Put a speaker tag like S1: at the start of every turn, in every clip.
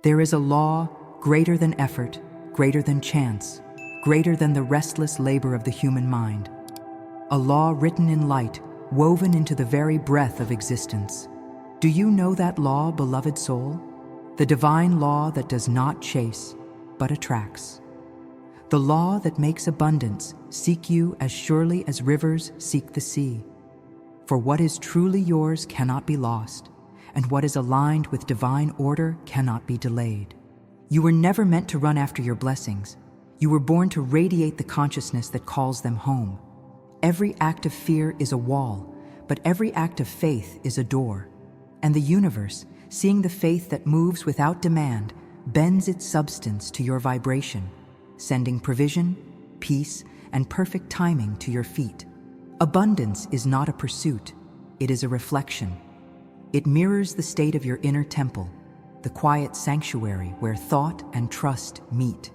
S1: There is a law greater than effort, greater than chance, greater than the restless labor of the human mind. A law written in light, woven into the very breath of existence. Do you know that law, beloved soul? The divine law that does not chase, but attracts. The law that makes abundance seek you as surely as rivers seek the sea. For what is truly yours cannot be lost, and what is aligned with divine order cannot be delayed. You were never meant to run after your blessings. You were born to radiate the consciousness that calls them home. Every act of fear is a wall, but every act of faith is a door. And the universe, seeing the faith that moves without demand, bends its substance to your vibration, sending provision, peace, and perfect timing to your feet. Abundance is not a pursuit, it is a reflection. It mirrors the state of your inner temple, the quiet sanctuary where thought and trust meet.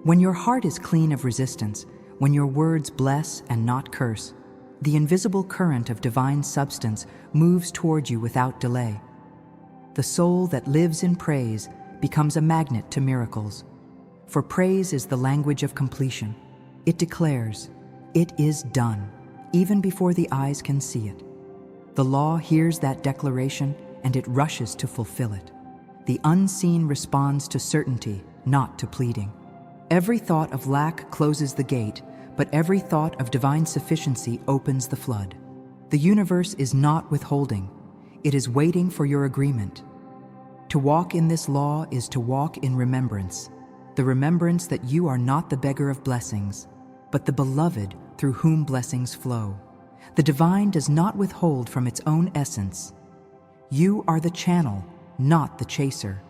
S1: When your heart is clean of resistance, when your words bless and not curse, the invisible current of divine substance moves toward you without delay. The soul that lives in praise becomes a magnet to miracles. For praise is the language of completion. It declares, "It is done," even before the eyes can see it. The law hears that declaration and it rushes to fulfill it. The unseen responds to certainty, not to pleading. Every thought of lack closes the gate, but every thought of divine sufficiency opens the flood. The universe is not withholding. It is waiting for your agreement. To walk in this law is to walk in remembrance, the remembrance that you are not the beggar of blessings, but the beloved through whom blessings flow. The divine does not withhold from its own essence. You are the channel, not the chaser.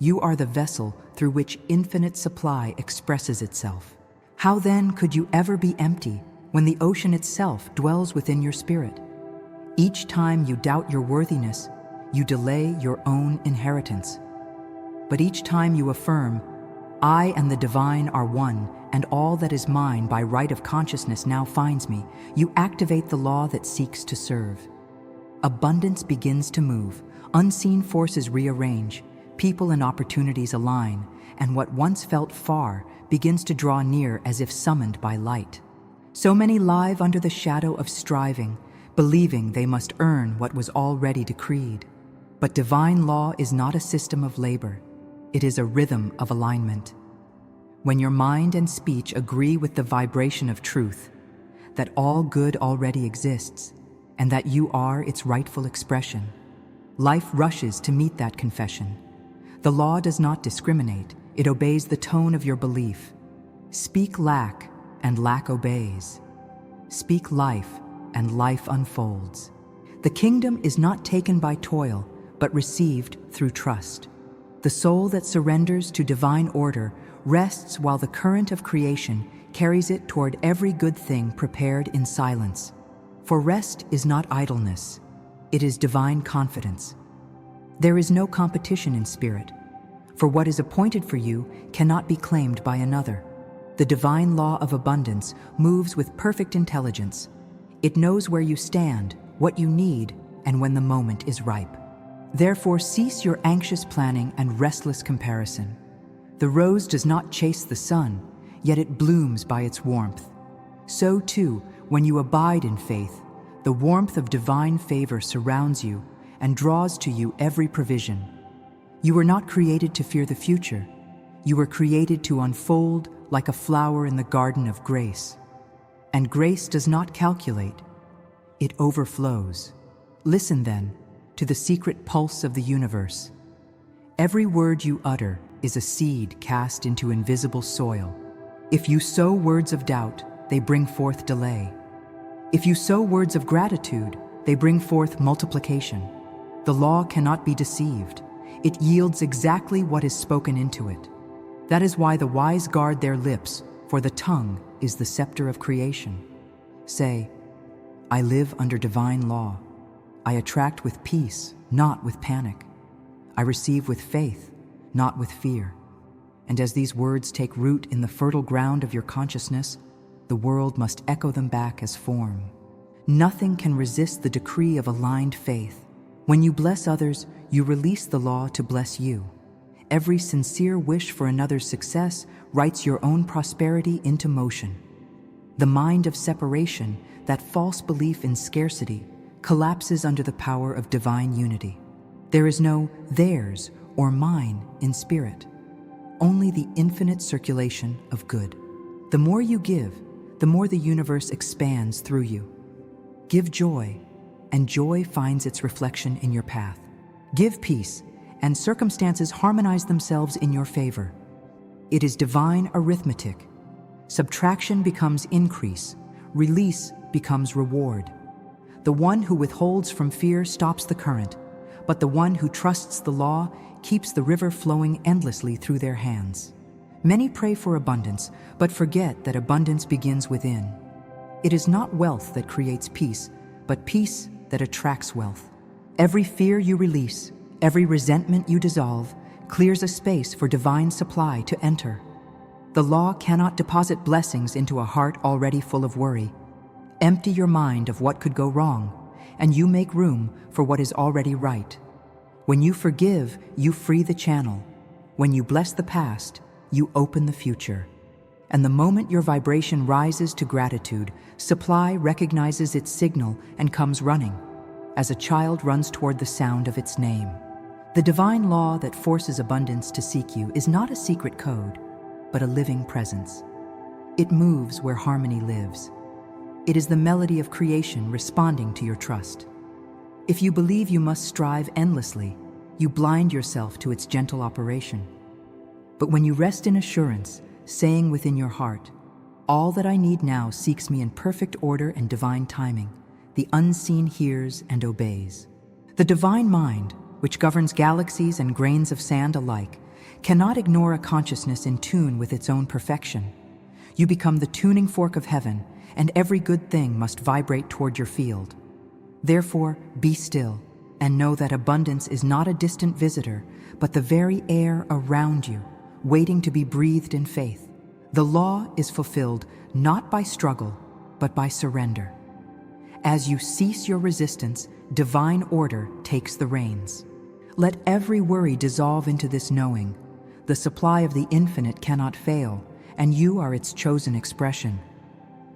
S1: You are the vessel through which infinite supply expresses itself. How then could you ever be empty when the ocean itself dwells within your spirit? Each time you doubt your worthiness, you delay your own inheritance. But each time you affirm, "I and the divine are one, and all that is mine by right of consciousness now finds me," you activate the law that seeks to serve. Abundance begins to move, unseen forces rearrange, people and opportunities align, and what once felt far begins to draw near as if summoned by light. So many live under the shadow of striving, believing they must earn what was already decreed. But divine law is not a system of labor. It is a rhythm of alignment. When your mind and speech agree with the vibration of truth, that all good already exists, and that you are its rightful expression, life rushes to meet that confession. The law does not discriminate, it obeys the tone of your belief. Speak lack, and lack obeys. Speak life, and life unfolds. The kingdom is not taken by toil, but received through trust. The soul that surrenders to divine order rests while the current of creation carries it toward every good thing prepared in silence. For rest is not idleness, it is divine confidence. There is no competition in spirit, for what is appointed for you cannot be claimed by another. The divine law of abundance moves with perfect intelligence. It knows where you stand, what you need, and when the moment is ripe. Therefore, cease your anxious planning and restless comparison. The rose does not chase the sun, yet it blooms by its warmth. So too, when you abide in faith, the warmth of divine favor surrounds you and draws to you every provision. You were not created to fear the future. You were created to unfold like a flower in the garden of grace. And grace does not calculate, it overflows. Listen then to the secret pulse of the universe. Every word you utter is a seed cast into invisible soil. If you sow words of doubt, they bring forth delay. If you sow words of gratitude, they bring forth multiplication. The law cannot be deceived. It yields exactly what is spoken into it. That is why the wise guard their lips, for the tongue is the scepter of creation. Say, "I live under divine law. I attract with peace, not with panic. I receive with faith, not with fear." And as these words take root in the fertile ground of your consciousness, the world must echo them back as form. Nothing can resist the decree of aligned faith. When you bless others, you release the law to bless you. Every sincere wish for another's success writes your own prosperity into motion. The mind of separation, that false belief in scarcity, collapses under the power of divine unity. There is no theirs or mine in spirit, only the infinite circulation of good. The more you give, the more the universe expands through you. Give joy, and joy finds its reflection in your path. Give peace, and circumstances harmonize themselves in your favor. It is divine arithmetic. Subtraction becomes increase, release becomes reward. The one who withholds from fear stops the current, but the one who trusts the law keeps the river flowing endlessly through their hands. Many pray for abundance, but forget that abundance begins within. It is not wealth that creates peace, but peace that attracts wealth. Every fear you release, every resentment you dissolve, clears a space for divine supply to enter. The law cannot deposit blessings into a heart already full of worry. Empty your mind of what could go wrong, and you make room for what is already right. When you forgive, you free the channel. When you bless the past, you open the future. And the moment your vibration rises to gratitude, supply recognizes its signal and comes running, as a child runs toward the sound of its name. The divine law that forces abundance to seek you is not a secret code, but a living presence. It moves where harmony lives. It is the melody of creation responding to your trust. If you believe you must strive endlessly, you blind yourself to its gentle operation. But when you rest in assurance, saying within your heart, "All that I need now seeks me in perfect order and divine timing," the unseen hears and obeys. The divine mind, which governs galaxies and grains of sand alike, cannot ignore a consciousness in tune with its own perfection. You become the tuning fork of heaven, and every good thing must vibrate toward your field. Therefore, be still, and know that abundance is not a distant visitor, but the very air around you, waiting to be breathed in faith. The law is fulfilled not by struggle, but by surrender. As you cease your resistance, divine order takes the reins. Let every worry dissolve into this knowing. The supply of the infinite cannot fail, and you are its chosen expression.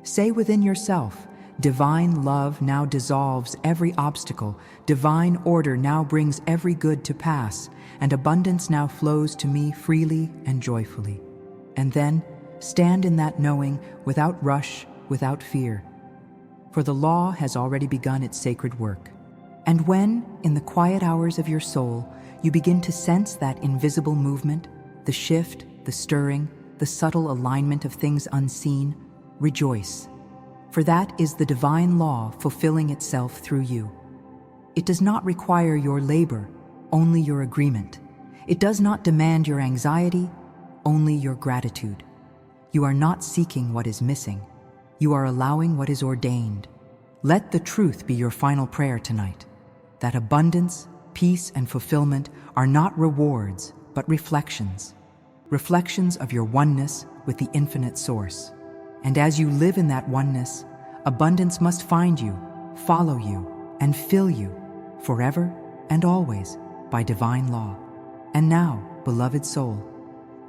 S1: Say within yourself, "Divine love now dissolves every obstacle, divine order now brings every good to pass, and abundance now flows to me freely and joyfully." And then, stand in that knowing without rush, without fear. For the law has already begun its sacred work. And when, in the quiet hours of your soul, you begin to sense that invisible movement, the shift, the stirring, the subtle alignment of things unseen, rejoice. For that is the divine law fulfilling itself through you. It does not require your labor, only your agreement. It does not demand your anxiety, only your gratitude. You are not seeking what is missing. You are allowing what is ordained. Let the truth be your final prayer tonight, that abundance, peace, and fulfillment are not rewards, but reflections. Reflections of your oneness with the infinite source. And as you live in that oneness, abundance must find you, follow you, and fill you, forever and always, by divine law. And now, beloved soul,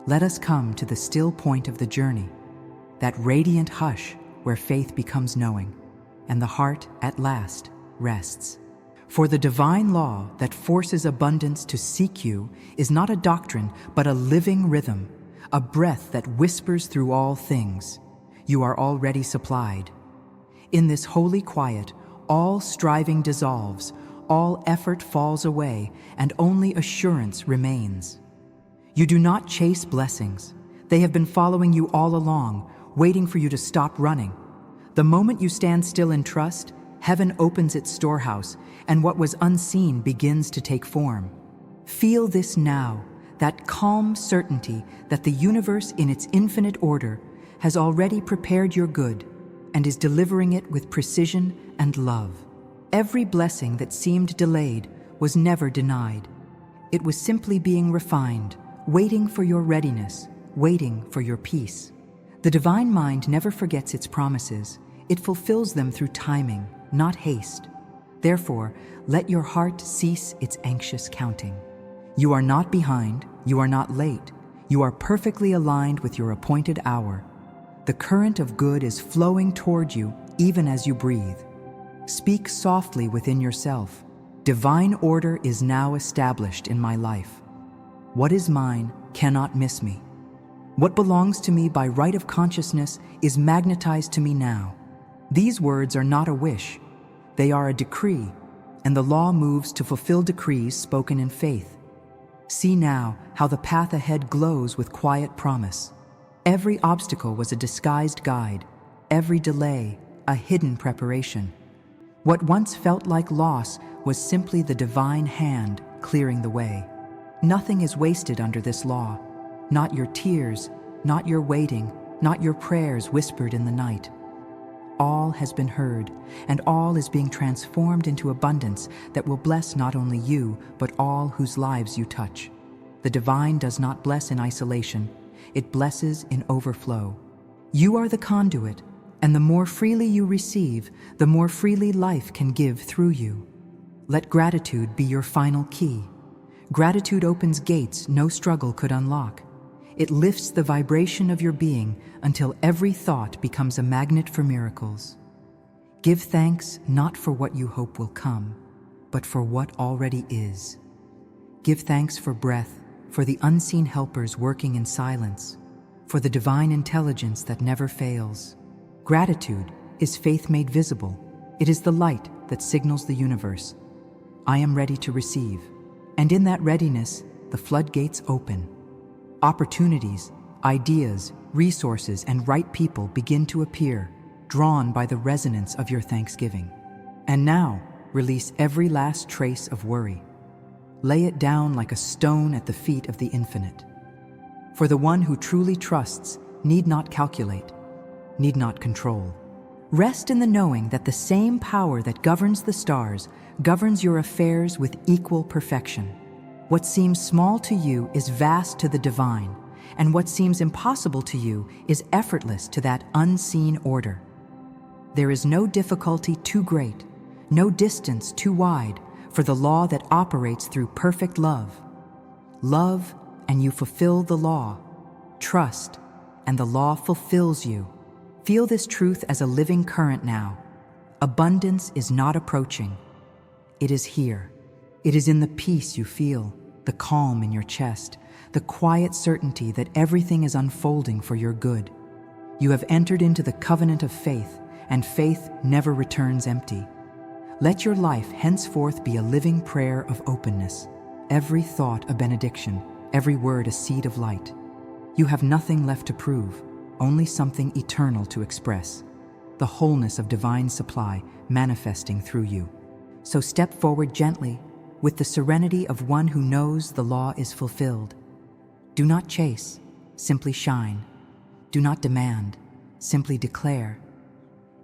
S1: let us come to the still point of the journey, that radiant hush where faith becomes knowing, and the heart at last rests. For the divine law that forces abundance to seek you is not a doctrine, but a living rhythm, a breath that whispers through all things. You are already supplied. In this holy quiet, all striving dissolves, all effort falls away, and only assurance remains. You do not chase blessings. They have been following you all along, waiting for you to stop running. The moment you stand still in trust, heaven opens its storehouse, and what was unseen begins to take form. Feel this now, that calm certainty that the universe in its infinite order has already prepared your good and is delivering it with precision and love. Every blessing that seemed delayed was never denied. It was simply being refined, waiting for your readiness, waiting for your peace. The divine mind never forgets its promises. It fulfills them through timing, not haste. Therefore, let your heart cease its anxious counting. You are not behind, you are not late, you are perfectly aligned with your appointed hour. The current of good is flowing toward you even as you breathe. Speak softly within yourself. Divine order is now established in my life. What is mine cannot miss me. What belongs to me by right of consciousness is magnetized to me now. These words are not a wish. They are a decree, and the law moves to fulfill decrees spoken in faith. See now how the path ahead glows with quiet promise. Every obstacle was a disguised guide, every delay a hidden preparation. What once felt like loss was simply the divine hand clearing the way. Nothing is wasted under this law. Not your tears, not your waiting, not your prayers whispered in the night. All has been heard, and all is being transformed into abundance that will bless not only you, but all whose lives you touch. The divine does not bless in isolation. It blesses in overflow. You are the conduit, and the more freely you receive, the more freely life can give through you. Let gratitude be your final key. Gratitude opens gates no struggle could unlock. It lifts the vibration of your being until every thought becomes a magnet for miracles. Give thanks not for what you hope will come, but for what already is. Give thanks for breath, for the unseen helpers working in silence, for the divine intelligence that never fails. Gratitude is faith made visible. It is the light that signals the universe. I am ready to receive. And in that readiness, the floodgates open. Opportunities, ideas, resources, and right people begin to appear, drawn by the resonance of your thanksgiving. And now, release every last trace of worry. Lay it down like a stone at the feet of the infinite. For the one who truly trusts need not calculate, need not control. Rest in the knowing that the same power that governs the stars governs your affairs with equal perfection. What seems small to you is vast to the divine, and what seems impossible to you is effortless to that unseen order. There is no difficulty too great, no distance too wide for the law that operates through perfect love. Love, and you fulfill the law. Trust, and the law fulfills you. Feel this truth as a living current now. Abundance is not approaching. It is here. It is in the peace you feel, the calm in your chest, the quiet certainty that everything is unfolding for your good. You have entered into the covenant of faith, and faith never returns empty. Let your life henceforth be a living prayer of openness, every thought a benediction, every word a seed of light. You have nothing left to prove, only something eternal to express, the wholeness of divine supply manifesting through you. So step forward gently, with the serenity of one who knows the law is fulfilled. Do not chase, simply shine. Do not demand, simply declare.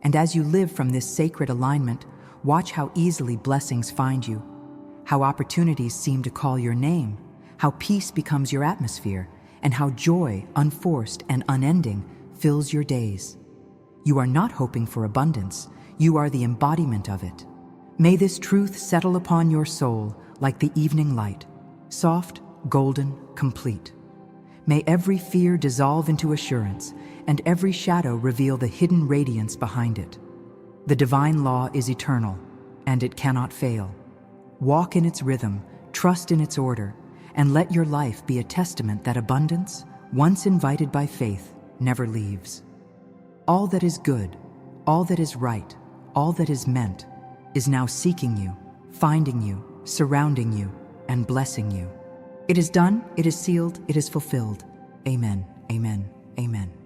S1: And as you live from this sacred alignment, watch how easily blessings find you, how opportunities seem to call your name, how peace becomes your atmosphere, and how joy, unforced and unending, fills your days. You are not hoping for abundance, you are the embodiment of it. May this truth settle upon your soul like the evening light, soft, golden, complete. May every fear dissolve into assurance, and every shadow reveal the hidden radiance behind it. The divine law is eternal, and it cannot fail. Walk in its rhythm, trust in its order, and let your life be a testament that abundance, once invited by faith, never leaves. All that is good, all that is right, all that is meant, is now seeking you, finding you, surrounding you, and blessing you. It is done, it is sealed, it is fulfilled. Amen, amen, amen.